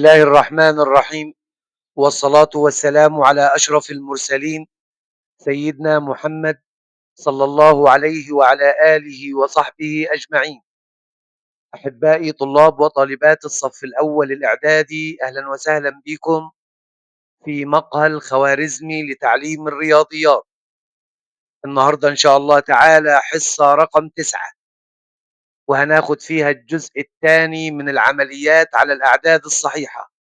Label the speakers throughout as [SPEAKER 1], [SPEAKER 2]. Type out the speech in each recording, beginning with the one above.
[SPEAKER 1] الله الرحمن الرحيم، والصلاة والسلام على أشرف المرسلين سيدنا محمد صلى الله عليه وعلى آله وصحبه أجمعين. أحبائي طلاب وطالبات الصف الأول الإعدادي، أهلا وسهلا بكم في مقهى الخوارزمي لتعليم الرياضيات. النهاردة إن شاء الله تعالى حصة رقم 9، وهناخد فيها الجزء الثاني من العمليات على الأعداد الصحيحة.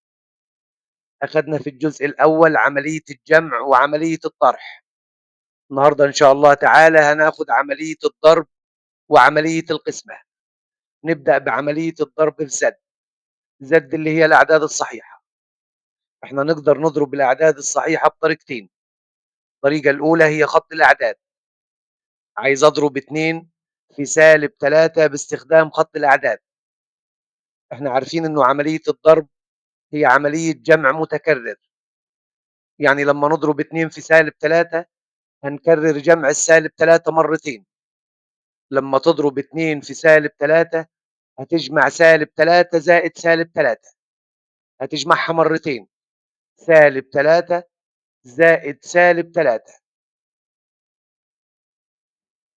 [SPEAKER 1] أخذنا في الجزء الأول عملية الجمع وعملية الطرح. النهارده إن شاء الله تعالى هناخد عملية الضرب وعملية القسمة. نبدأ بعملية الضرب في زد. زد اللي هي الأعداد الصحيحة. احنا نقدر نضرب الأعداد الصحيحة بطريقتين. الطريقة الأولى هي خط الأعداد. عايز أضرب 2 في -3 باستخدام خط الأعداد. احنا عارفين إنه عملية الضرب هي عملية جمع متكرر. يعني لما نضرب 2 في -3 هنكرر جمع -3 مرتين. لما تضرب 2 في -3 هتجمع -3 زائد -3، هتجمعها مرتين. -3 زائد -3.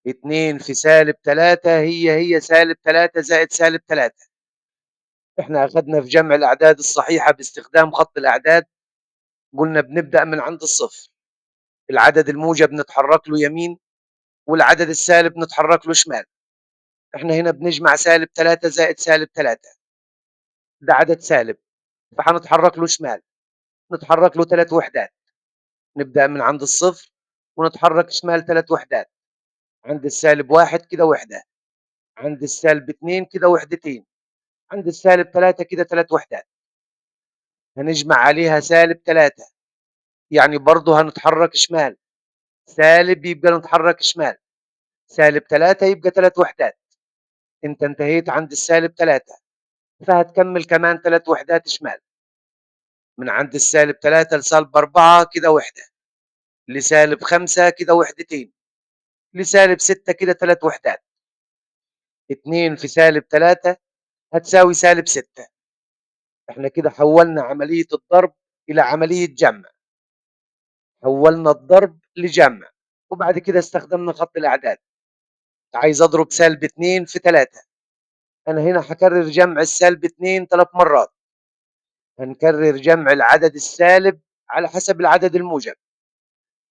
[SPEAKER 1] 2 في -3 هي -3 زائد -3. احنا أخذنا في جمع الأعداد الصحيحة باستخدام خط الأعداد، قلنا بنبدأ من عند الصفر. العدد الموجب نتحرك له يمين، والعدد السالب نتحرك له شمال. احنا هنا بنجمع -3 زائد -3، ده عدد سالب، فهنتحرك له شمال، نتحرك له 3 وحدات. نبدأ من عند الصفر ونتحرك شمال 3 وحدات. عند السالب 1 كده وحدة، عند السالب 2 كده وحدتين، عند السالب 3 كده 3 وحدات. هنجمع عليها -3، يعني برضه هنتحرك شمال. سالب يبقى نتحرك شمال، -3 يبقى 3 وحدات. انت انتهيت عند السالب 3، فهتكمل كمان 3 وحدات شمال. من عند السالب 3 لسالب 4 كده وحدة، لسالب 5 كده وحدتين، لسالب 6 كده 3 وحدات. 2 في -3 هتساوي -6. احنا كده حولنا عملية الضرب إلى عملية جمع. حولنا الضرب لجمع، وبعد كده استخدمنا خط الأعداد. عايز أضرب -2 في 3. أنا هنا هكرر جمع -2 3 مرات. هنكرر جمع العدد السالب على حسب العدد الموجب.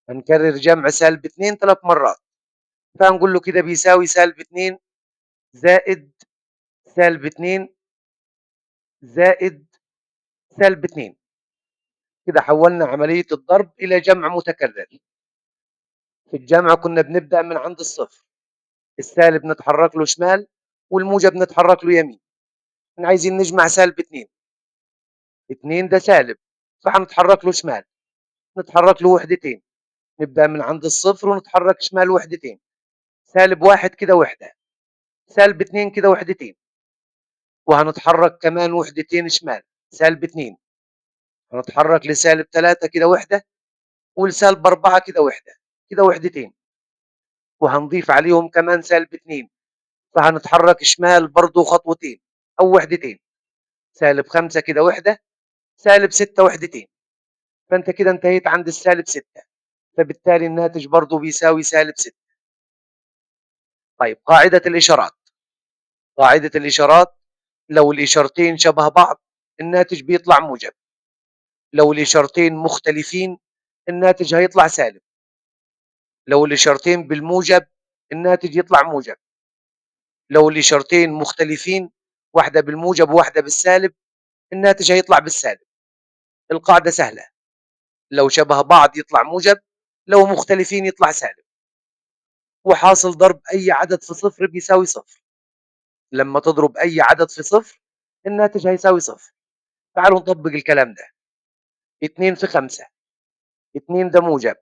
[SPEAKER 1] هنكرر جمع -2 3 مرات، فهنقول له كده بيساوي -2 زائد -2 زائد -2. كده حولنا عملية الضرب إلى جمع متكرر. في الجمع كنا بنبدأ من عند الصفر، السالب نتحرك له شمال والموجب نتحرك له يمين. احنا عايزين نجمع -2. 2 ده سالب، فهنتحرك له شمال، نتحرك له وحدتين. نبدأ من عند الصفر ونتحرك شمال وحدتين. -1 كده وحدة، -2 كده وحدتين، وهنتحرك كمان وحدتين شمال. -2 هنتحرك -3 كده وحدة، ولسالب 4 كده وحدة، كده وحدتين، وهنضيف عليهم كمان -2، فهنتحرك شمال برضه خطوتين أو وحدتين. -5 كده وحدة، -6 وحدتين. فأنت كده انتهيت عند -6، فبالتالي الناتج برضه بيساوي -6. طيب قاعدة الإشارات. قاعدة الإشارات، لو الإشارتين شبه بعض الناتج بيطلع موجب، لو الإشارتين مختلفين الناتج هيطلع سالب. لو الإشارتين بالموجب الناتج يطلع موجب. لو الإشارتين مختلفين، واحدة بالموجب وواحدة بالسالب، الناتج هيطلع بالسالب. القاعدة سهلة، لو شبه بعض يطلع موجب، لو مختلفين يطلع سالب. وحاصل ضرب أي عدد في صفر بيساوي صفر. لما تضرب أي عدد في صفر الناتج هيساوي صفر. تعالوا نطبق الكلام ده. 2 في 5، 2 ده موجب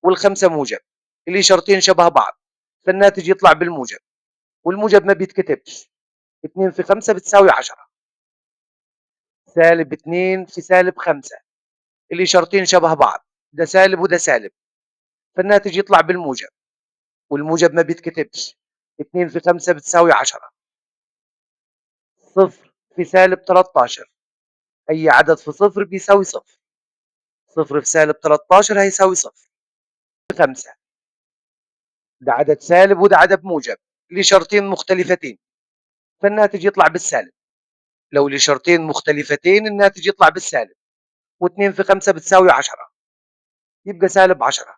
[SPEAKER 1] والخمسة موجب، الإشارتين شبه بعض، فالناتج يطلع بالموجب، والموجب ما بيتكتبش. 2 في 5 بتساوي 10. -2 في -5، الإشارتين شبه بعض، ده سالب وده سالب، فالناتج يطلع بالموجب، والموجب ما بيتكتبش. 2 في 5 بتساوي 10. 0 في -13، أي عدد في صفر بيساوي صفر. صفر في سالب 13 هيساوي صفر. 5 ده عدد سالب وده عدد موجب لشرطين مختلفتين، فالناتج يطلع بالسالب. لو لشرطين مختلفتين الناتج يطلع بالسالب. و2 في 5 بتساوي 10، يبقى سالب 10.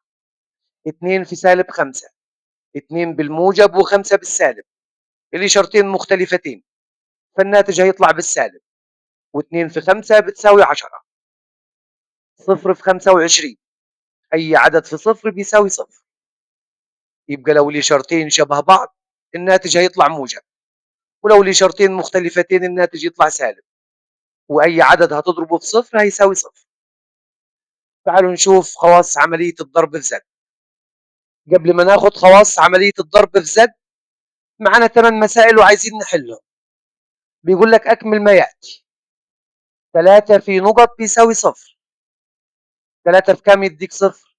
[SPEAKER 1] 2 في سالب 5، 2 بالموجب و5 بالسالب اللي شرطين مختلفتين، فالناتج هيطلع بالسالب. و2 في 5 بتساوي 10. 0 في 25، أي عدد في صفر بيساوي صفر. يبقى لو لي شرطين شبه بعض الناتج هيطلع موجب، ولو لي شرطين مختلفتين الناتج يطلع سالب. وأي عدد هتضربه في صفر هيساوي صفر. تعالوا نشوف خواص عملية الضرب في زد. قبل ما ناخد خواص عملية الضرب في زد، معانا 8 مسائل وعايزين نحلهم. بيقول لك أكمل ما يأتي. 3 في نقط بيساوي صفر. 3 في كام يديك صفر؟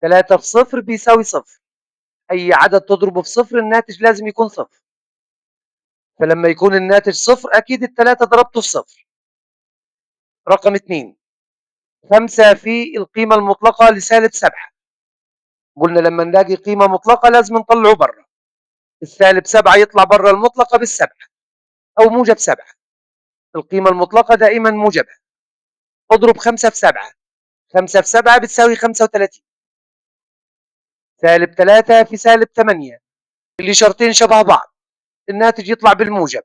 [SPEAKER 1] 3 في صفر بيساوي صفر. أي عدد تضربه في صفر الناتج لازم يكون صفر. فلما يكون الناتج صفر أكيد الثلاثة ضربته في صفر. رقم 2، 5 في القيمة المطلقة لسالب 7. قلنا لما نلاقي قيمة مطلقة لازم نطلعه بره. السالب 7 يطلع بره المطلقة بالسبعة أو موجب 7. القيمة المطلقة دائما موجبة. اضرب 5 في 7. 5 في 7 بتساوي 35. سالب 3 في سالب 8، اللي شرطين شبه بعض الناتج يطلع بالموجب،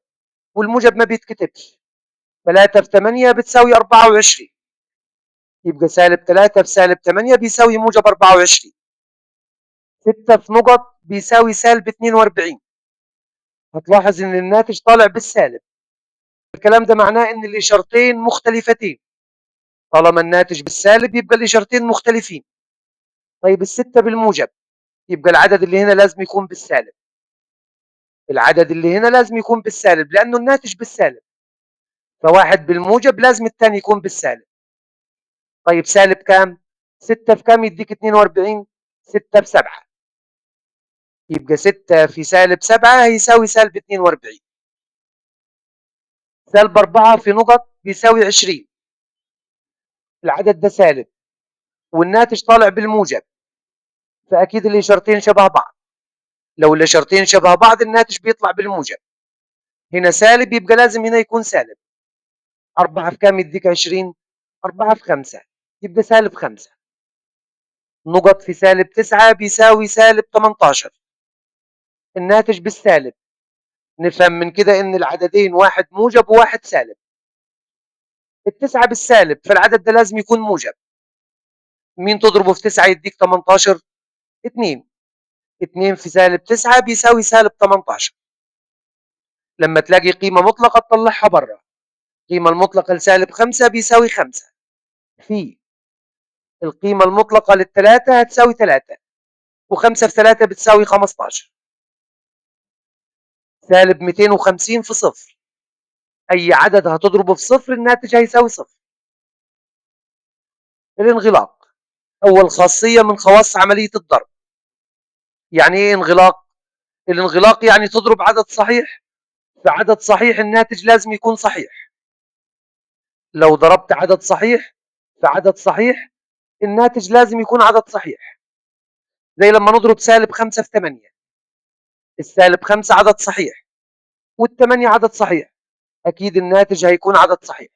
[SPEAKER 1] والموجب ما بيتكتبش. 3 في 8 بتساوي 24. يبقى سالب 3 في سالب 8 بيساوي موجب 24. 6 في نقط بيساوي سالب 42. هتلاحظ ان الناتج طالع بالسالب. الكلام ده معناه ان الاشارتين مختلفتين. طالما الناتج بالسالب يبقى الاشارتين مختلفين. طيب الستة بالموجب، يبقى العدد اللي هنا لازم يكون بالسالب. العدد اللي هنا لازم يكون بالسالب لانه الناتج بالسالب، فواحد بالموجب لازم الثاني يكون بالسالب. طيب سالب كام؟ 6 في كام يديك 42؟ 6 في 7. يبقى 6 في سالب 7 هيساوي سالب 42. سالب 4 في نقط بيساوي 20. العدد ده سالب والناتج طالع بالموجب، فأكيد الإشارتين شبه بعض. لو الإشارتين شبه بعض الناتج بيطلع بالموجب. هنا سالب يبقى لازم هنا يكون سالب. 4 في كام يديك 20؟ 4 في 5 يبقى سالب 5. نقط في سالب 9 بيساوي سالب 18. الناتج بالسالب. نفهم من كده إن العددين واحد موجب وواحد سالب. التسعة بالسالب فالعدد ده لازم يكون موجب. مين تضربه في 9 يديك 18؟ 2. 2 في سالب 9 بيساوي سالب 18. لما تلاقي قيمة مطلقة تطلعها بره. القيمة المطلقة لسالب 5 بيساوي 5 في القيمة المطلقة للثلاثة هتساوي 3، و5 في 3 بتساوي 15. سالب 250 في صفر. أي عدد هتضربه في صفر الناتج هيساوي صفر. الانغلاق أول خاصية من خواص عملية الضرب. يعني إيه انغلاق؟ الانغلاق يعني تضرب عدد صحيح في عدد صحيح الناتج لازم يكون صحيح. لو ضربت عدد صحيح في عدد صحيح الناتج لازم يكون عدد صحيح. زي لما نضرب سالب 5 في 8. السالب 5 عدد صحيح والثمانية عدد صحيح، أكيد الناتج هيكون عدد صحيح.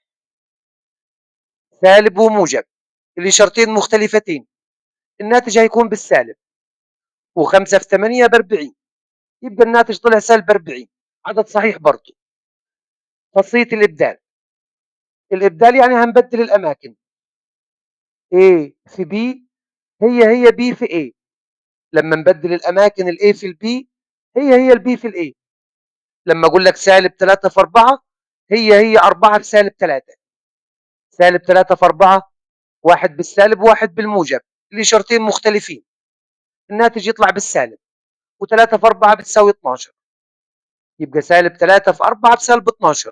[SPEAKER 1] سالب وموجب الإشارتين مختلفتين، الناتج هيكون بالسالب. و5 في 8 ب40، يبقى الناتج طلع سالب 40، عدد صحيح برضه. خاصية الإبدال. الإبدال يعني هنبدل الأماكن. A في B هي B في A. لما نبدل الأماكن ال A في ال B هي ال B في ال A. لما أقول لك سالب 3 في 4 هي 4 في سالب 3. سالب 3 في 4 واحد بالسالب وواحد بالموجب، الإشارتين مختلفين، الناتج يطلع بالسالب. و3 في 4 بتساوي 12، يبقى سالب 3 في 4 بسالب 12.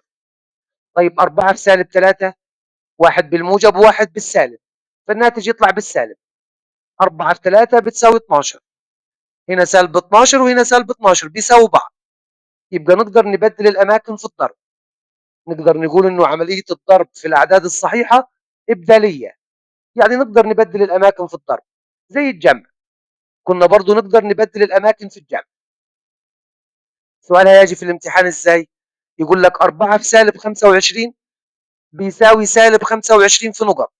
[SPEAKER 1] طيب 4 في سالب 3 واحد بالموجب وواحد بالسالب، فالناتج يطلع بالسالب. 4 في 3 بتساوي 12. هنا سالب 12 وهنا سالب 12 بيساووا بعض، يبقى نقدر نبدل الأماكن في الضرب. نقدر نقول إنه عملية الضرب في الأعداد الصحيحة إبدالية، يعني نقدر نبدل الأماكن في الضرب زي الجمع، كنا برضو نقدر نبدل الأماكن في الجمع. سؤال هيجي في الامتحان إزاي؟ يقول لك 4 في سالب 25 بيساوي سالب 25 في نقط.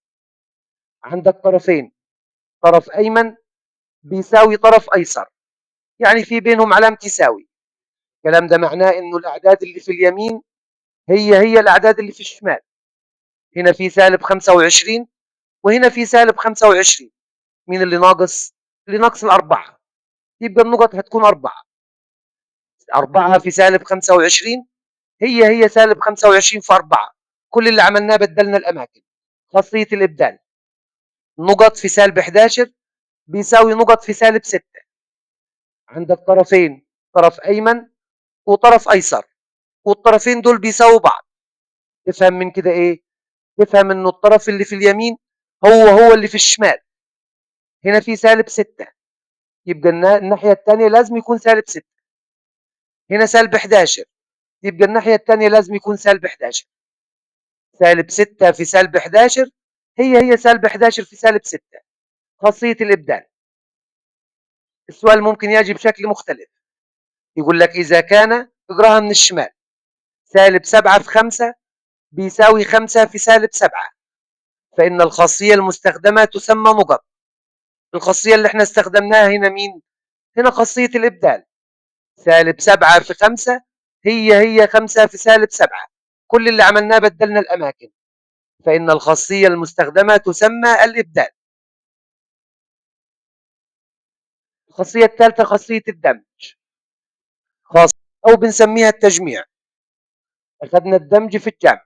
[SPEAKER 1] عندك طرفين، طرف أيمن بيساوي طرف أيسر، يعني في بينهم علامة يساوي. الكلام ده معناه إنه الأعداد اللي في اليمين هي الأعداد اللي في الشمال. هنا في سالب 25 وهنا في سالب 25. مين اللي ناقص؟ اللي ناقص الأربعة. يبقى النقط هتكون 4. 4 في سالب 25 هي سالب 25 في 4. كل اللي عملناه بدلنا الأماكن. خاصية الإبدال. نقط في سالب 11 بيساوي نقط في سالب 6. عندك طرفين، طرف أيمن وطرف أيسر، والطرفين دول بيساووا بعض. تفهم من كده إيه؟ تفهم إنه الطرف اللي في اليمين هو اللي في الشمال. هنا في سالب 6، يبقى الناحية الثانية لازم يكون سالب 6. هنا سالب 11، يبقى الناحية الثانية لازم يكون سالب 11. سالب 6 في سالب 11 هي سالب 11 في سالب 6. خاصية الإبدال. السؤال ممكن يجي بشكل مختلف، يقول لك إذا كان، اقراها من الشمال، سالب 7 في 5 بيساوي 5 في سالب 7، فإن الخاصية المستخدمة تسمى نقط. الخاصية اللي احنا استخدمناها هنا مين؟ هنا خاصية الإبدال. سالب 7 في 5 هي 5 في سالب 7. كل اللي عملناه بدلنا الأماكن، فإن الخاصية المستخدمة تسمى الإبدال. الخاصية الثالثة خاصية الدمج، أو بنسميها التجميع. أخذنا الدمج في الجمع،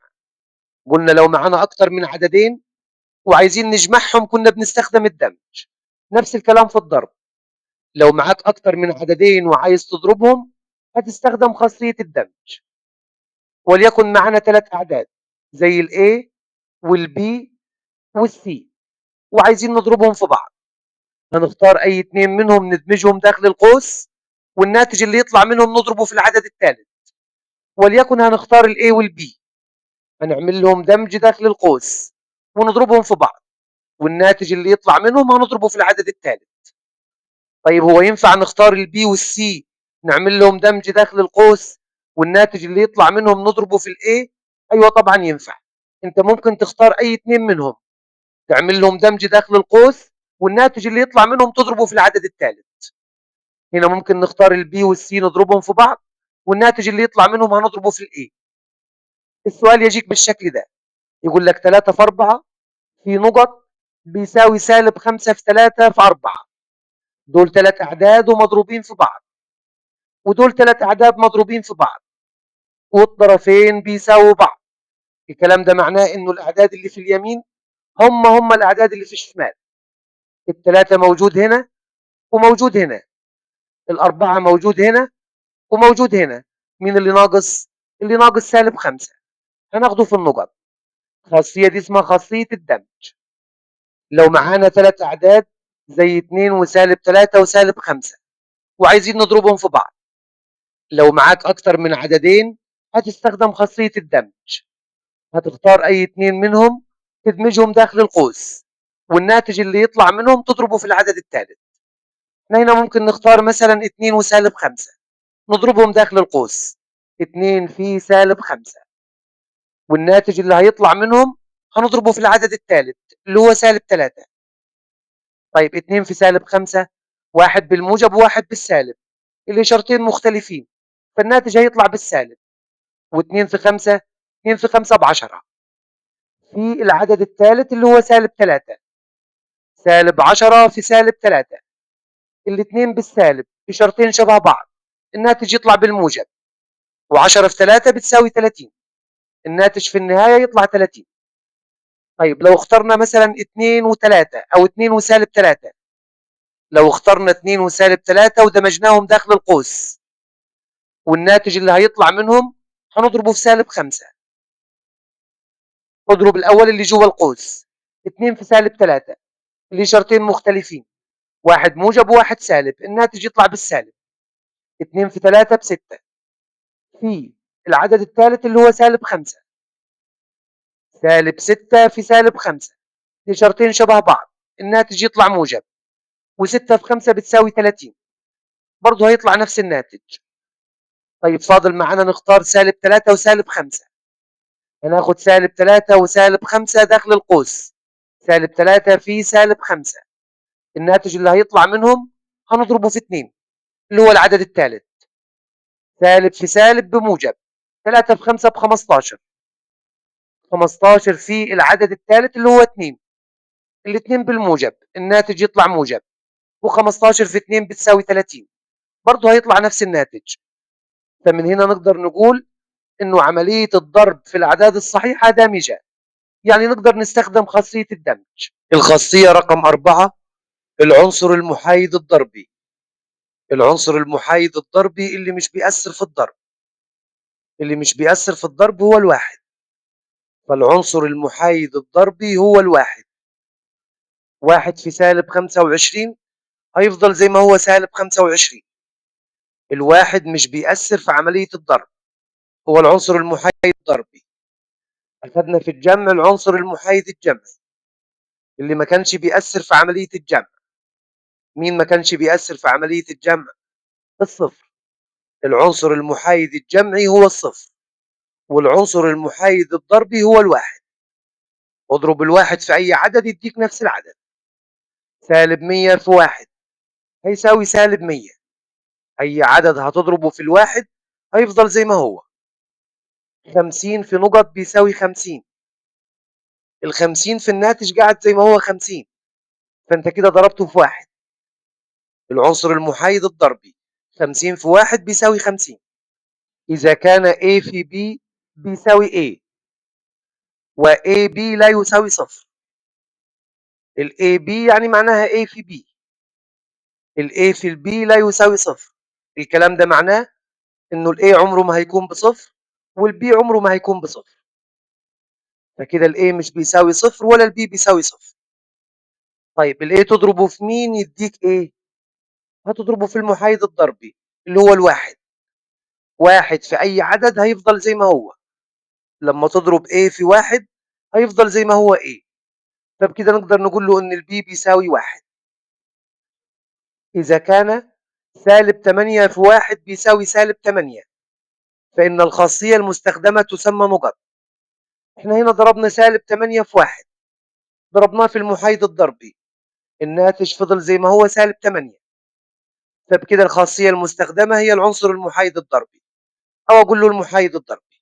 [SPEAKER 1] قلنا لو معنا أكثر من عددين وعايزين نجمعهم كنا بنستخدم الدمج. نفس الكلام في الضرب، لو معاك أكثر من عددين وعايز تضربهم هتستخدم خاصية الدمج. وليكن معنا 3 أعداد زي ال A وال B وال C وعايزين نضربهم في بعض، هنختار أي 2 منهم ندمجهم داخل القوس، والناتج اللي يطلع منهم نضربه في العدد الثالث. وليكن هنختار ال A وال B، هنعمل لهم دمج داخل القوس ونضربهم في بعض، والناتج اللي يطلع منهم هنضربه في العدد الثالث. طيب هو ينفع نختار البي والسي نعمل لهم دمج داخل القوس والناتج اللي يطلع منهم نضربه في الاي؟ ايوه طبعا ينفع. انت ممكن تختار اي 2 منهم تعمل لهم دمج داخل القوس والناتج اللي يطلع منهم تضربه في العدد الثالث. هنا ممكن نختار البي والسي نضربهم في بعض والناتج اللي يطلع منهم هنضربه في الاي. السؤال يجيك بالشكل ده، يقول لك 3 في 4 في نقط بيساوي سالب 5 في 3 في 4. دول 3 أعداد ومضروبين في بعض، ودول 3 أعداد مضروبين في بعض، والطرفين بيساووا بعض. الكلام ده معناه إنه الأعداد اللي في اليمين هم الأعداد اللي في الشمال. الثلاثة موجود هنا وموجود هنا، الأربعة موجود هنا وموجود هنا. مين اللي ناقص؟ اللي ناقص سالب 5، هناخده في النقط. الخاصية دي اسمها خاصية الدمج. لو معانا 3 أعداد زي 2 وسالب 3 وسالب 5 وعايزين نضربهم في بعض، لو معاك أكتر من عددين هتستخدم خاصية الدمج. هتختار أي 2 منهم تدمجهم داخل القوس والناتج اللي يطلع منهم تضربه في العدد الثالث. احنا هنا ممكن نختار مثلا 2 وسالب 5 نضربهم داخل القوس، 2 في سالب 5، والناتج اللي هيطلع منهم هنضربه في العدد الثالث اللي هو سالب 3. طيب 2 في سالب 5 واحد بالموجب وواحد بالسالب، الإشارتين مختلفين فالناتج هيطلع بالسالب. و2 في 5، 2 في 5 ب10. في العدد الثالث اللي هو سالب 3، سالب 10 في سالب 3، الاثنين بالسالب إشارتين شبه بعض، الناتج يطلع بالموجب. و10 في 3 بتساوي 30، الناتج في النهاية يطلع 30. طيب لو اخترنا مثلا 2 و3 أو 2 وسالب 3، لو اخترنا 2 وسالب 3 ودمجناهم داخل القوس والناتج اللي هيطلع منهم هنضربه في سالب 5. اضرب الأول اللي جوه القوس، 2 في سالب 3، الإشارتين مختلفين، واحد موجب وواحد سالب، الناتج يطلع بالسالب. 2 في 3 ب6، في العدد الثالث اللي هو سالب 5 -6 في -5. الإشارتين شبه بعض، الناتج يطلع موجب، و6 في 5 بتساوي 30، برضه هيطلع نفس الناتج. طيب فاضل معانا نختار -3 و-5. هناخد -3 و-5 داخل القوس، -3 في -5، الناتج اللي هيطلع منهم هنضربه في 2 اللي هو العدد الثالث. سالب في سالب بموجب، 3 في 5 ب15، 15 في العدد الثالث اللي هو 2، الاثنين بالموجب، الناتج يطلع موجب، و15 في 2 بتساوي 30، برضه هيطلع نفس الناتج. فمن هنا نقدر نقول انه عملية الضرب في الأعداد الصحيحة دامجة، يعني نقدر نستخدم خاصية الدمج. الخاصية رقم 4، العنصر المحايد الضربي. العنصر المحايد الضربي اللي مش بيأثر في الضرب، اللي مش بيأثر في الضرب هو الواحد. فالعنصر المحايد الضربي هو الواحد. 1 في -25 هيفضل زي ما هو -25. الواحد مش بيأثر في عملية الضرب، هو العنصر المحايد الضربي. أخذنا في الجمع العنصر المحايد الجمعي اللي ما كانش بيأثر في عملية الجمع. مين ما كانش بيأثر في عملية الجمع؟ الصفر. العنصر المحايد الجمعي هو الصفر، والعنصر المحايد الضربي هو الواحد. اضرب الواحد في أي عدد يديك نفس العدد. -100 في 1 هيساوي -100. أي عدد هتضربه في الواحد هيفضل زي ما هو. 50 في نقط بيساوي 50، ال50 في الناتج قاعد زي ما هو 50، فأنت كده ضربته في واحد. العنصر المحايد الضربي 50 في 1 بيساوي 50. إذا كان A في B بيساوي A وAB لا يساوي صفر. الAB يعني معناها A في B، الA في الB لا يساوي صفر. الكلام ده معناه إنه الA عمره ما هيكون بصفر والB عمره ما هيكون بصفر. فكده الA مش بيساوي صفر ولا الB بيساوي صفر. طيب الA تضربه في مين يديك A؟ هتضربه في المحايد الضربي اللي هو الواحد. واحد في أي عدد هيفضل زي ما هو، لما تضرب A في واحد هيفضل زي ما هو A. فبكده نقدر نقول له إن الB بيساوي واحد. إذا كان -8 في 1 بيساوي -8، فإن الخاصية المستخدمة تسمى نقط. إحنا هنا ضربنا -8 في 1، ضربناه في المحايد الضربي، الناتج فضل زي ما هو -8. فبكده الخاصية المستخدمة هي العنصر المحايد الضربي، أو أقول له المحايد الضربي.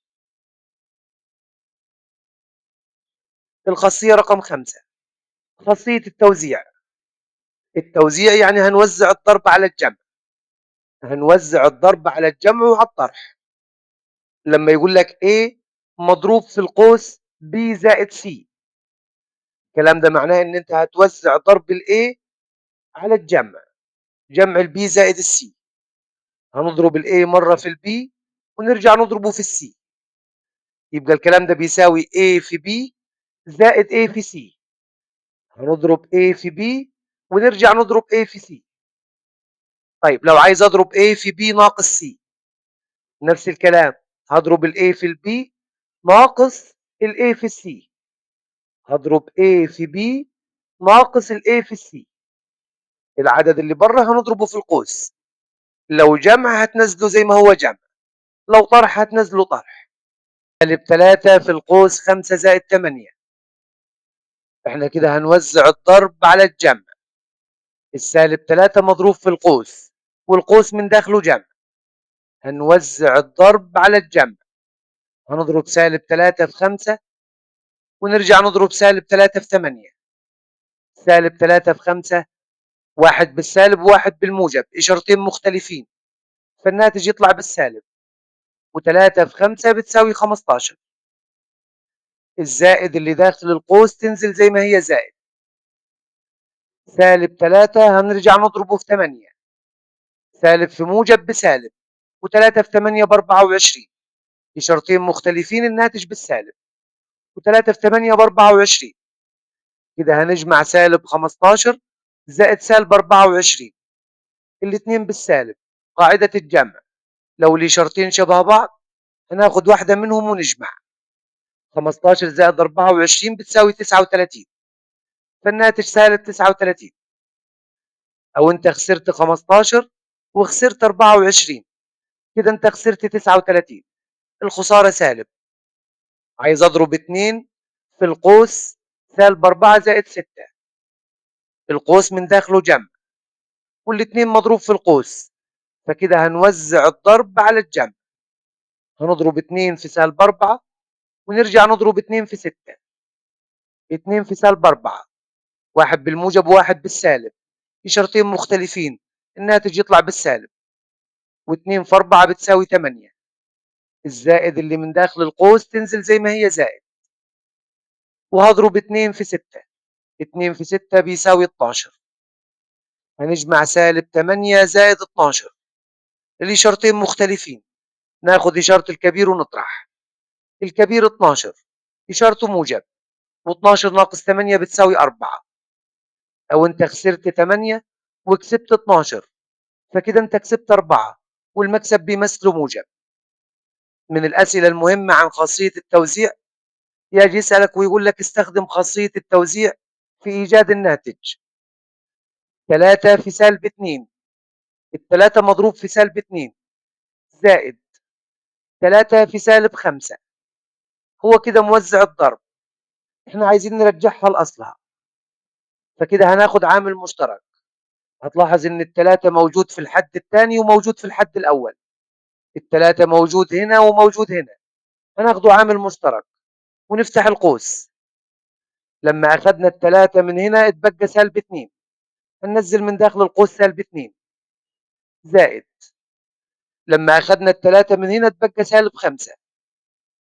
[SPEAKER 1] الخاصية رقم 5، خاصية التوزيع. التوزيع يعني هنوزع الضرب على الجمع، هنوزع الضرب على الجمع وعلى الطرح. لما يقول لك A مضروب في القوس B زائد C، الكلام ده معناه ان انت هتوزع ضرب A على الجمع، جمع B زائد C. هنضرب A مرة في B ونرجع نضربه في C، يبقى الكلام ده بيساوي A في B زائد A في C. هنضرب A في B ونرجع نضرب A في C. طيب لو عايز اضرب A في B ناقص C، نفس الكلام، هضرب A في B ناقص A في C. هضرب A في B ناقص A في C. العدد اللي بره هنضربه في القوس، لو جمع هتنزله زي ما هو جمع، لو طرح هتنزله طرح. -3 في القوس 5 زائد 8. احنا كده هنوزع الضرب على الجمع. -3 مضروب في القوس والقوس من داخله جمع، هنوزع الضرب على الجمع. هنضرب -3 في 5 ونرجع نضرب -3 في 8. -3 في 5 واحد بالسالب وواحد بالموجب، إشارتين مختلفين، فالناتج يطلع بالسالب. و3 في 5 بتساوي 15. الزائد اللي داخل القوس تنزل زي ما هي زائد. -3 هنرجع نضربه في 8، سالب في موجب بسالب، و3 في 8 ب24، إشارتين مختلفين الناتج بالسالب، و3 في 8 ب24. كده هنجمع -15 زائد -24، الاثنين بالسالب، قاعدة الجمع، لو الإشارتين شبه بعض هناخد واحدة منهم ونجمع. 15 زائد 24 بتساوي 39، فالناتج سالب 39. أو أنت خسرت 15 وخسرت 24، كده أنت خسرت 39، الخسارة سالب. عايز أضرب 2 في القوس سالب 4 زائد 6، القوس من داخله جمع والاتنين مضروب في القوس، فكده هنوزع الضرب على الجمع. هنضرب 2 في سالب 4 ونرجع نضرب 2 في 6. 2 في سالب 4، واحد بالموجب وواحد بالسالب، في شرطين مختلفين، الناتج يطلع بالسالب. و2 في 4 بتساوي 8، الزائد اللي من داخل القوس تنزل زي ما هي زائد. وهضرب 2 في 6، 2 في 6 بيساوي 12. هنجمع سالب 8 زائد 12، الإشارتين مختلفين، ناخد إشارة الكبير ونطرح. الكبير 12 إشارته موجب، و12 ناقص 8 بتساوي 4. أو أنت خسرت 8 وكسبت 12، فكده أنت كسبت 4 والمكسب بيمثله موجب. من الأسئلة المهمة عن خاصية التوزيع، يجي يسألك ويقول لك استخدم خاصية التوزيع في إيجاد الناتج. 3 في سالب 2، التلاتة مضروب في سالب 2 زائد 3 في سالب 5، هو كده موزع الضرب، احنا عايزين نرجعها لأصلها، فكده هناخد عامل مشترك. هتلاحظ ان التلاتة موجود في الحد الثاني وموجود في الحد الأول، التلاتة موجود هنا وموجود هنا، هناخده عامل مشترك ونفتح القوس. لما أخذنا التلاتة من هنا اتبقى سالب 2، هننزل من داخل القوس سالب 2 زائد، لما أخذنا التلاتة من هنا اتبقى سالب 5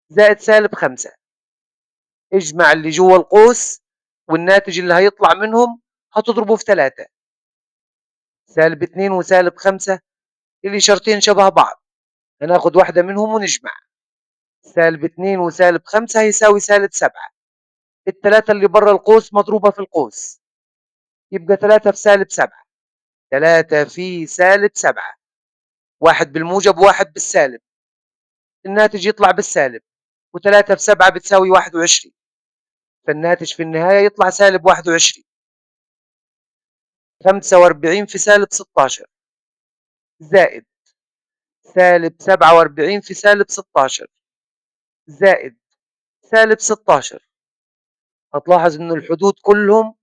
[SPEAKER 1] زائد سالب 5. اجمع اللي جوه القوس والناتج اللي هيطلع منهم هتضربه في 3. سالب 2 وسالب 5 الإشارتين شبه بعض، هناخد واحدة منهم ونجمع. سالب 2 وسالب 5 هيساوي سالب 7، التلاتة اللي بره القوس مضروبة في القوس، يبقى 3 في سالب 7. 3 في سالب 7، واحد بالموجب وواحد بالسالب، الناتج يطلع بالسالب. و3 في 7 بتساوي 21، فالناتج في النهاية يطلع سالب 21. 45 في سالب 16 زائد سالب 47 في سالب 16 زائد سالب 16. هتلاحظ ان الحدود كلهم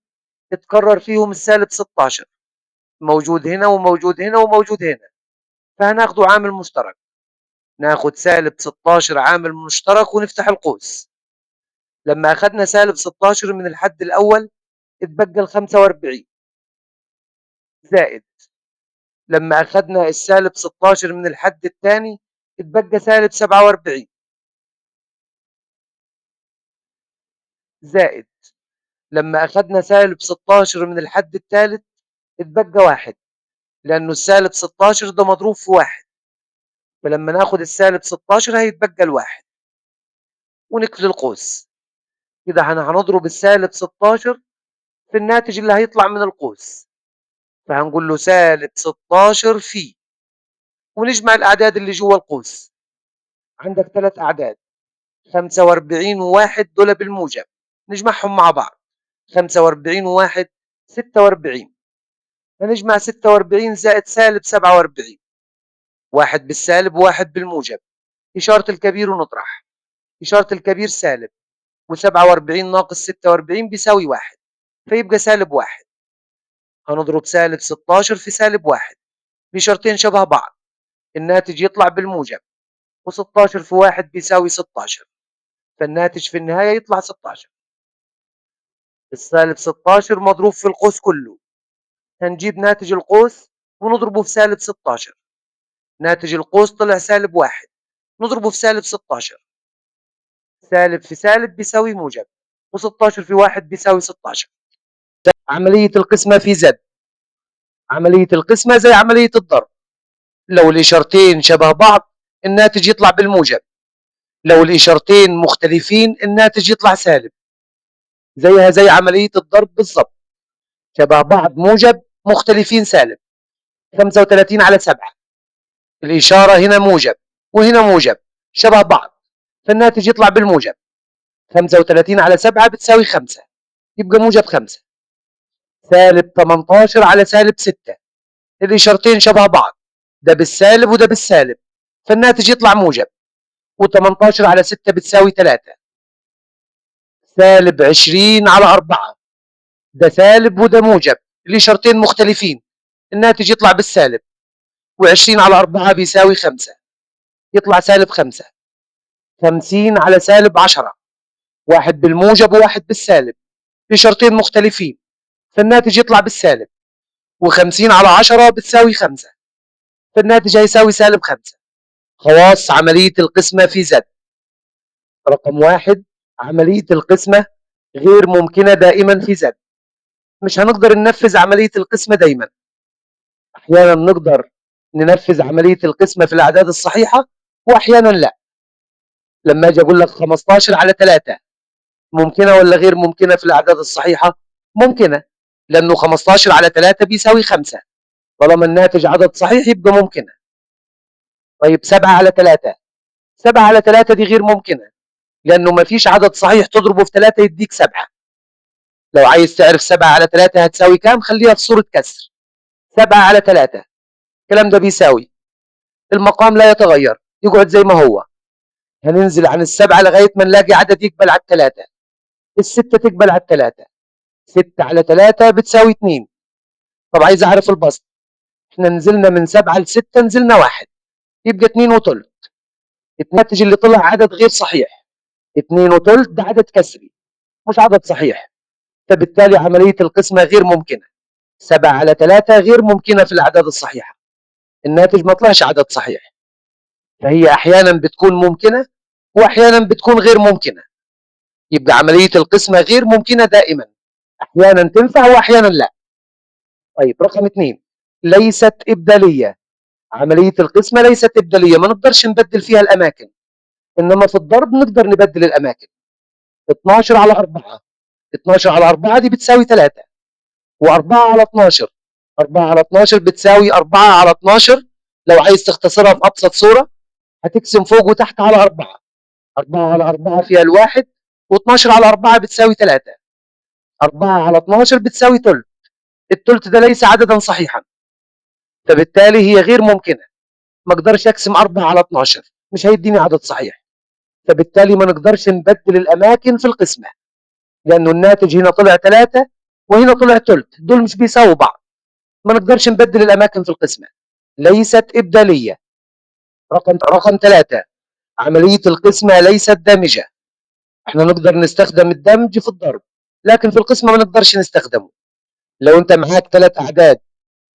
[SPEAKER 1] اتكرر فيهم السالب 16، موجود هنا وموجود هنا وموجود هنا، فهناخده عامل مشترك. ناخد سالب 16 عامل مشترك ونفتح القوس. لما اخذنا سالب 16 من الحد الاول اتبقى ال 45 زائد، لما اخذنا السالب 16 من الحد الثاني اتبقى سالب 47 زائد، لما اخذنا سالب 16 من الحد الثالث اتبقى 1، لانه السالب 16 ده مضروب في 1، فلما ناخد السالب 16 هيتبقى الواحد ونقفل القوس. كده هنضرب السالب 16 في الناتج اللي هيطلع من القوس، فهنقول له سالب 16 في، ونجمع الأعداد اللي جوه القوس. عندك 3 أعداد، 45 و1 دول بالموجب، نجمعهم مع بعض. 45 و1 46، هنجمع 46 زائد سالب 47، واحد بالسالب وواحد بالموجب، إشارة الكبير ونطرح. إشارة الكبير سالب، و47 ناقص 46 بيساوي 1، فيبقى سالب 1. هنضرب سالب 16 في سالب 1 بشرطين شبه بعض، الناتج يطلع بالموجب، و16 في 1 بيساوي 16، فالناتج في النهاية يطلع 16. السالب 16 مضروب في القوس كله، هنجيب ناتج القوس ونضربه في سالب 16، ناتج القوس طلع سالب 1، نضربه في سالب 16. سالب في سالب بيساوي موجب، و16 في 1 بيساوي 16. عملية القسمة في زد. عملية القسمة زي عملية الضرب، لو الإشارتين شبه بعض الناتج يطلع بالموجب، لو الإشارتين مختلفين الناتج يطلع سالب. زيها زي عملية الضرب بالضبط، شبه بعض موجب، مختلفين سالب. 35 على 7، الإشارة هنا موجب وهنا موجب، شبه بعض، فالناتج يطلع بالموجب. 35 على 7 بتساوي 5، يبقى موجب 5. سالب 18 على سالب 6، الإشارتين شبه بعض، ده بالسالب وده بالسالب، فالناتج يطلع موجب. و18 على 6 بتساوي 3. سالب 20 على 4، ده سالب وده موجب، الإشارتين مختلفين، الناتج يطلع بالسالب. و20 على 4 بيساوي 5، يطلع سالب 5. 50 على سالب 10، واحد بالموجب وواحد بالسالب، الإشارتين مختلفين، فالناتج يطلع بالسالب. و50 على 10 بتساوي 5، فالناتج هيساوي سالب 5. خواص عملية القسمة في زد. رقم 1، عملية القسمة غير ممكنة دائما في زد. مش هنقدر ننفذ عملية القسمة دايما، أحيانا نقدر ننفذ عملية القسمة في الأعداد الصحيحة وأحيانا لا. لما أجي أقول لك 15 على 3 ممكنة ولا غير ممكنة في الأعداد الصحيحة؟ ممكنة، لأنه 15 على 3 بيساوي 5، طالما الناتج عدد صحيح يبقى ممكنة. طيب 7 على 3، 7 على 3 دي غير ممكنة، لأنه ما فيش عدد صحيح تضربه في 3 يديك 7. لو عايز تعرف 7 على 3 هتساوي كام خليها في صورة كسر. 7 على 3 الكلام ده بيساوي، المقام لا يتغير يقعد زي ما هو، هننزل عن السبعة لغاية ما نلاقي عدد يقبل على الثلاثة. الستة تقبل على الثلاثة، 6 على 3 بتساوي 2. طب عايز أعرف البسط، احنا نزلنا من 7 ل 6 نزلنا 1، يبقى 2 وثلث. الناتج اللي طلع عدد غير صحيح، 2 وثلث ده عدد كسري مش عدد صحيح، فبالتالي عملية القسمة غير ممكنة. 7 على 3 غير ممكنة في الأعداد الصحيحة، الناتج ما طلعش عدد صحيح، فهي أحيانا بتكون ممكنة وأحيانا بتكون غير ممكنة. يبقى عملية القسمة غير ممكنة دائما، أحيانا تنفع وأحيانا لا. طيب رقم 2، ليست إبدالية. عملية القسمة ليست إبدالية، ما نقدرش نبدل فيها الأماكن، إنما في الضرب نقدر نبدل الأماكن. 12 على 4، 12 على 4 دي بتساوي 3، و4 على 12، 4 على 12 بتساوي 4 على 12. لو عايز تختصرها في أبسط صورة هتقسم فوق وتحت على 4، 4 على 4 فيها الواحد، و12 على 4 بتساوي 3، 4 على 12 بتساوي ثلث. الثلث ده ليس عددا صحيحا، فبالتالي هي غير ممكنة. ما اقدرش اقسم 4 على 12، مش هيديني عدد صحيح، فبالتالي ما نقدرش نبدل الاماكن في القسمة، لانه الناتج هنا طلع 3 وهنا طلع ثلث، دول مش بيساووا بعض، ما نقدرش نبدل الاماكن في القسمة، ليست ابدالية. رقم 3، عملية القسمة ليست دامجة. احنا نقدر نستخدم الدمج في الضرب، لكن في القسمة ما نقدرش نستخدمه. لو انت معاك 3 اعداد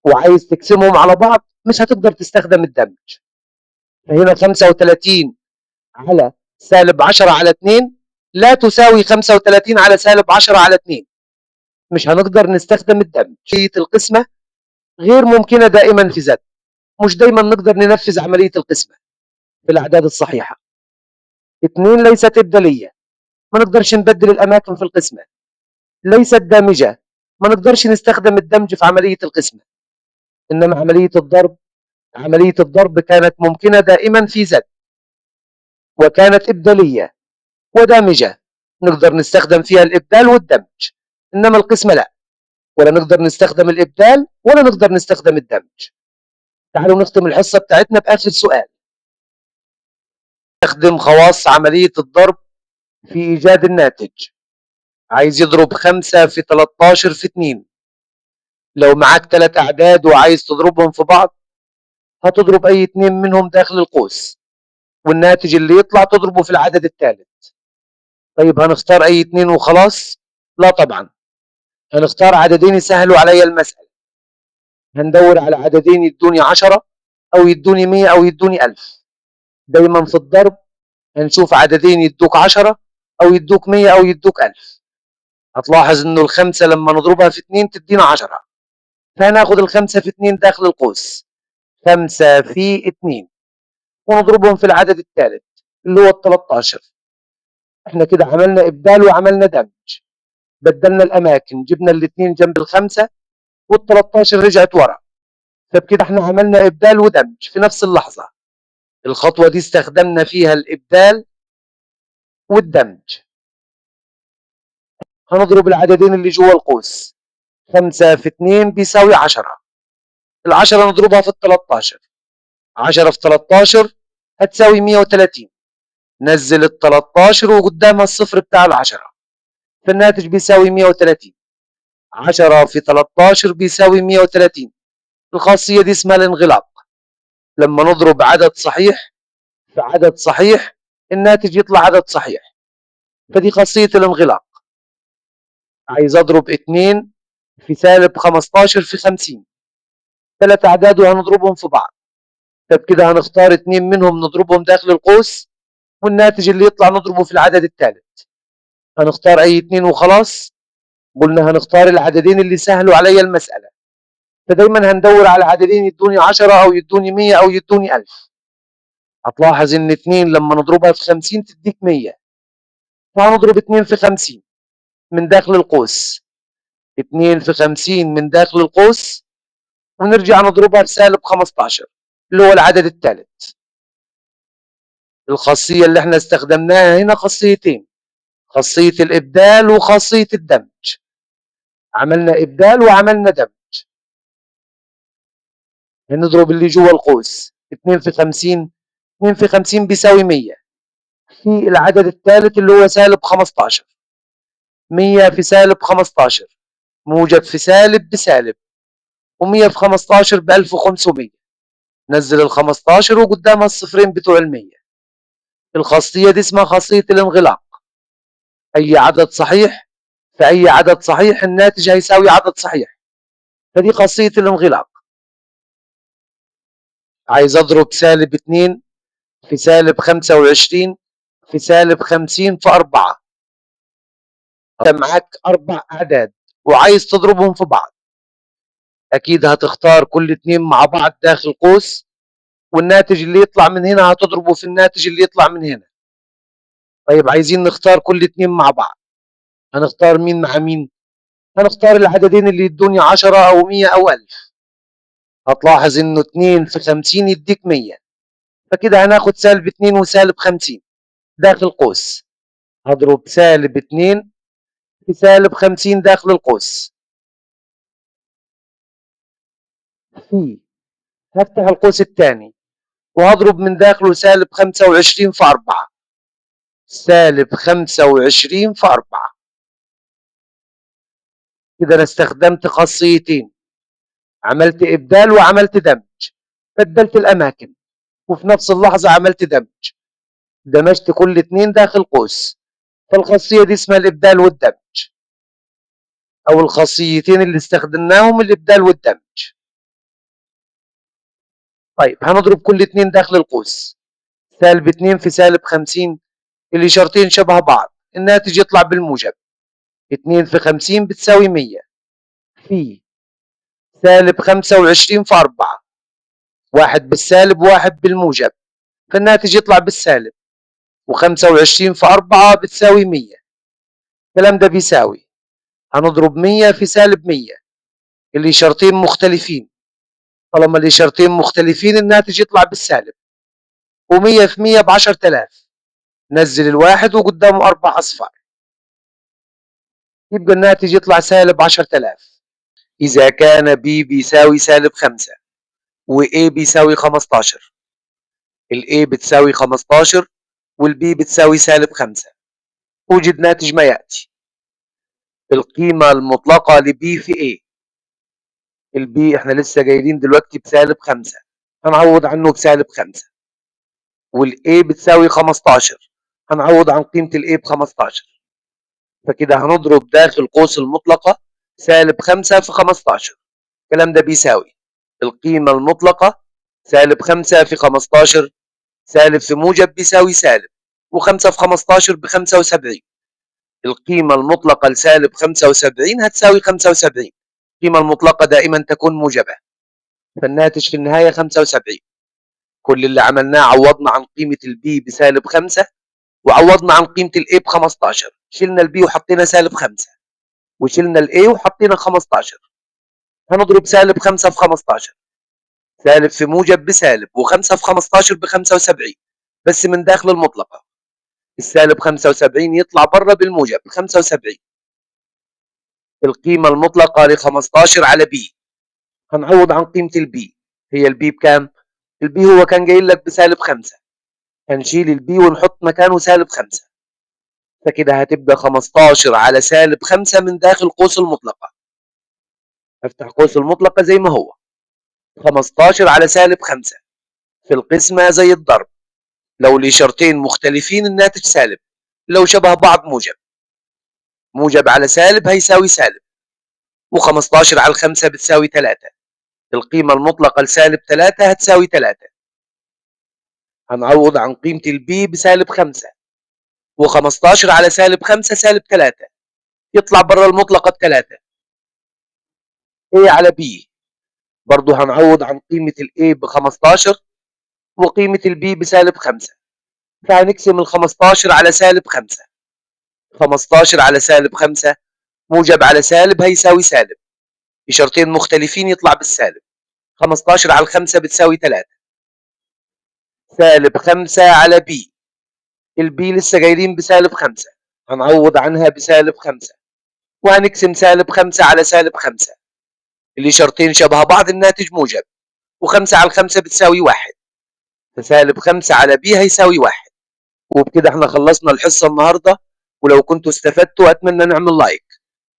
[SPEAKER 1] وعايز تقسمهم على بعض مش هتقدر تستخدم الدمج. فهنا 35 على سالب 10 على 2 لا تساوي 35 على سالب 10 على 2، مش هنقدر نستخدم الدمج. عملية القسمة غير ممكنة دائما في زد، مش دايما نقدر ننفذ عملية القسمة في الأعداد الصحيحة. 2 ليست إبدالية، ما نقدرش نبدل الأماكن في القسمة. ليست دامجة، ما نقدرش نستخدم الدمج في عملية القسمة. إنما عملية الضرب كانت ممكنة دائما في زد، وكانت إبدالية ودامجة، نقدر نستخدم فيها الإبدال والدمج. إنما القسمة لا، ولا نقدر نستخدم الإبدال ولا نقدر نستخدم الدمج. تعالوا نختم الحصة بتاعتنا بآخر سؤال. نستخدم خواص عملية الضرب في إيجاد الناتج. عايز يضرب 5 في 13 في 2. لو معاك 3 أعداد وعايز تضربهم في بعض هتضرب أي 2 منهم داخل القوس، والناتج اللي يطلع تضربه في العدد الثالث. طيب هنختار أي 2 وخلاص؟ لا طبعا، هنختار عددين يسهلوا علي المسألة. هندور على عددين يدوني 10 أو يدوني 100 أو يدوني 1000. دايما في الضرب هنشوف عددين يدوك 10 أو يدوك 100 أو يدوك 1000. هتلاحظ إنه الخمسة لما نضربها في 2 تدينا 10، فهناخد الخمسة في 2 داخل القوس، 5 في 2، ونضربهم في العدد الثالث اللي هو ال 13. احنا كده عملنا إبدال وعملنا دمج، بدلنا الأماكن، جبنا الاثنين جنب الخمسة وال 13 رجعت ورا، فبكده احنا عملنا إبدال ودمج في نفس اللحظة. الخطوة دي استخدمنا فيها الإبدال والدمج. هنضرب العددين اللي جوا القوس. 5 في 2 بيساوي 10. ال10 نضربها في ال13. 10 في 13 هتساوي 130. نزل ال13 وقدامها الصفر بتاع ال10، فالناتج بيساوي 130. 10 في 13 بيساوي 130. الخاصية دي اسمها الانغلاق. لما نضرب عدد صحيح في عدد صحيح الناتج يطلع عدد صحيح، فدي خاصية الانغلاق. عايز اضرب 2 في سالب 15 في 50. 3 اعداد وهنضربهم في بعض. طب كده هنختار 2 منهم نضربهم داخل القوس، والناتج اللي يطلع نضربه في العدد الثالث. هنختار اي 2 وخلاص. قلنا هنختار العددين اللي سهلوا علي المسألة، فدايما هندور على عددين يدوني 10 او يدوني 100 او يدوني 1000. هتلاحظ ان 2 لما نضربها في 50 تديك 100، فهنضرب 2 في 50 من داخل القوس. 2 في 50 من داخل القوس، ونرجع نضربها في سالب 15 اللي هو العدد الثالث. الخاصية اللي احنا استخدمناها هنا خاصيتين، خاصية الإبدال وخاصية الدمج. عملنا إبدال وعملنا دمج. هنضرب اللي جوا القوس. 2 في 50، 2 في 50 بيساوي 100 في العدد الثالث اللي هو سالب 15. 100 في سالب 15 موجب في سالب بسالب، و100 في 15 ب 1500. نزل ال 15 وقدامها الصفرين بتوع ال 100. الخاصية دي اسمها خاصية الانغلاق. أي عدد صحيح في أي عدد صحيح الناتج هيساوي عدد صحيح، فدي خاصية الانغلاق. عايز أضرب سالب 2 في سالب 25 في سالب 50 في 4. أنت معاك 4 أعداد وعايز تضربهم في بعض. أكيد هتختار كل 2 مع بعض داخل قوس، والناتج اللي يطلع من هنا هتضربه في الناتج اللي يطلع من هنا. طيب عايزين نختار كل 2 مع بعض. هنختار مين مع مين؟ هنختار العددين اللي يدوني 10 أو 100 أو 1000. هتلاحظ إنه 2 في 50 يديك 100، فكده هناخد سالب 2 وسالب 50 داخل قوس. هضرب سالب 2 في سالب 50 داخل القوس. في هفتح القوس الثاني وهضرب من داخله سالب 25 في 4. سالب 25 في 4. كده أنا استخدمت خاصيتين، عملت إبدال وعملت دمج. بدلت الأماكن وفي نفس اللحظة عملت دمج، دمجت كل 2 داخل قوس. فالخاصية دي اسمها الإبدال والدمج، أو الخاصيتين اللي استخدمناهم الإبدال والدمج. طيب هنضرب كل 2 داخل القوس. سالب 2 في سالب 50، الإشارتين شبه بعض، الناتج يطلع بالموجب. 2 في 50 بتساوي 100 في سالب 25 في 4. واحد بالسالب وواحد بالموجب، فالناتج يطلع بالسالب. و25 في 4 بتساوي 100. الكلام ده بيساوي، هنضرب 100 في سالب 100، الإشارتين مختلفين. طالما الإشارتين مختلفين الناتج يطلع بالسالب. و100 في 100 ب 10000. نزل الواحد وقدامه 4 أصفار، يبقى الناتج يطلع سالب 10000. إذا كان B بيساوي سالب 5 و A بيساوي 15، ال A بتساوي 15 وال B بتساوي سالب 5، أوجد ناتج ما يأتي. القيمة المطلقة ل B في A. ال B احنا لسه جايين دلوقتي بسالب 5، هنعوض عنه بسالب 5. وال A بتساوي 15، هنعوض عن قيمة ال A ب 15. فكده هنضرب داخل قوس المطلقة سالب 5 في 15. الكلام ده بيساوي القيمة المطلقة سالب 5 في 15، سالب في موجب بيساوي سالب، و5 في 15 ب 75. القيمة المطلقة لسالب 75 هتساوي 75. القيمة المطلقة دائما تكون موجبة، فالناتج في النهاية 75. كل اللي عملناه عوضنا عن قيمة البي بسالب 5 وعوضنا عن قيمة الاي ب 15. شلنا البي وحطينا سالب 5 وشلنا الاي وحطينا 15. هنضرب سالب 5 في 15، سالب في موجب بسالب، و5 في 15 ب 75 بس من داخل المطلقة. السالب 75 يطلع بره بالموجب 75. القيمة المطلقة ل15 على بي. هنعوض عن قيمة البي. هي البي بكام؟ البي هو كان جاي لك ب-5، هنشيل البي ونحط مكانه -5، فكده هتبقى 15 على -5 من داخل قوس المطلقة. افتح قوس المطلقة زي ما هو، 15 على -5 في القسمة زي الضرب. لو الإشارتين مختلفين الناتج سالب، لو شبه بعض موجب. موجب على سالب هيساوي سالب، و15 على 5 بتساوي 3. القيمة المطلقة لسالب 3 هتساوي 3. هنعوض عن قيمة البي ب-5، و15 على -5 -3، يطلع بره المطلقة ب3. A على B، برضو هنعوض عن قيمة ال A ب15 وقيمة ال B ب-5، فهنقسم ال15 على -5. 15 على -5 موجب على سالب هيساوي سالب، إشارتين مختلفين يطلع بالسالب. 15 على 5 بتساوي 3. -5 على B، البي لسه جايين ب-5، هنعوض عنها ب-5، وهنقسم -5 على -5. الإشارتين شبه بعض الناتج موجب، و5 على 5 بتساوي 1، ف-5 على بي هيساوي 1. وبكده احنا خلصنا الحصة النهاردة. ولو كنتوا استفدتوا أتمنى نعمل لايك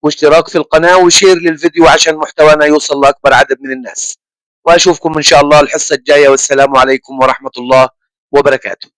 [SPEAKER 1] واشتراك في القناة وشير للفيديو عشان محتوانا يوصل لأكبر عدد من الناس. وأشوفكم إن شاء الله الحصة الجاية، والسلام عليكم ورحمة الله وبركاته.